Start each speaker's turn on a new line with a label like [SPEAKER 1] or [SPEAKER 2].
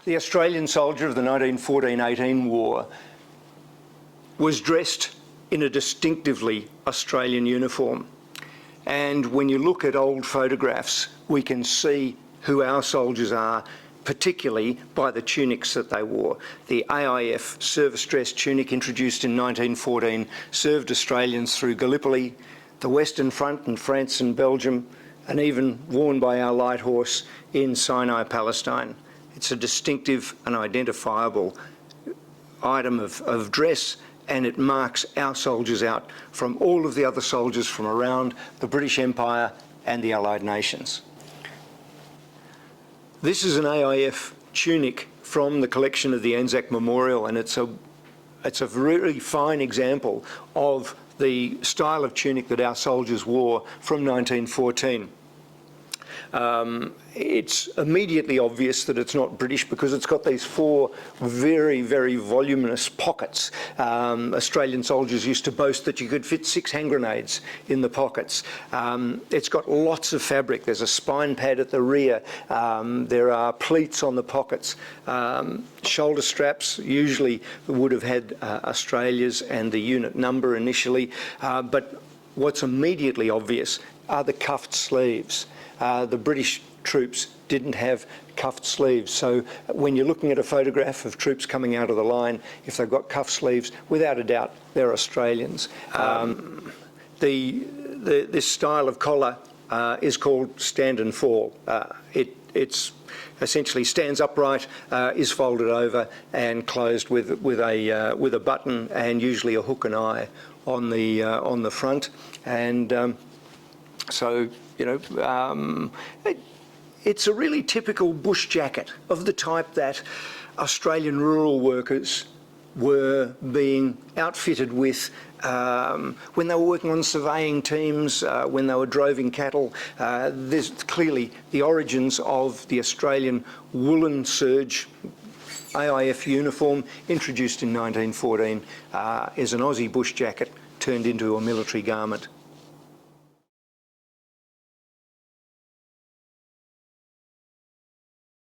[SPEAKER 1] The Australian soldier of the 1914-18 war was dressed in a distinctively Australian uniform. And when you look at old photographs, we can see who our soldiers are, particularly by the tunics that they wore. The AIF service dress tunic, introduced in 1914, served Australians through Gallipoli, the Western Front in France and Belgium, and even worn by our light horse in Sinai, Palestine. It's a distinctive and identifiable item of dress, and it marks our soldiers out from all of the other soldiers from around the British Empire and the Allied nations. This is an AIF tunic from the collection of the Anzac Memorial, and it's a really fine example of the style of tunic that our soldiers wore from 1914. It's immediately obvious that it's not British because it's got these four very, very voluminous pockets. Australian soldiers used to boast that you could fit 6 hand grenades in the pockets. It's got lots of fabric. There's a spine pad at the rear. There are pleats on the pockets. Shoulder straps usually would have had Australia's and the unit number initially, but what's immediately obvious are the cuffed sleeves. The British troops didn't have cuffed sleeves, so when you're looking at a photograph of troops coming out of the line, if they've got cuffed sleeves, without a doubt they're Australians. This style of collar is called stand and fall. It's essentially stands upright, is folded over and closed with a button and usually a hook and eye on the front, and so you know, it's a really typical bush jacket of the type that Australian rural workers were being outfitted with when they were working on surveying teams, when they were droving cattle. There's clearly the origins of the Australian woolen serge AIF uniform, introduced in 1914, is an Aussie bush jacket turned into a military garment.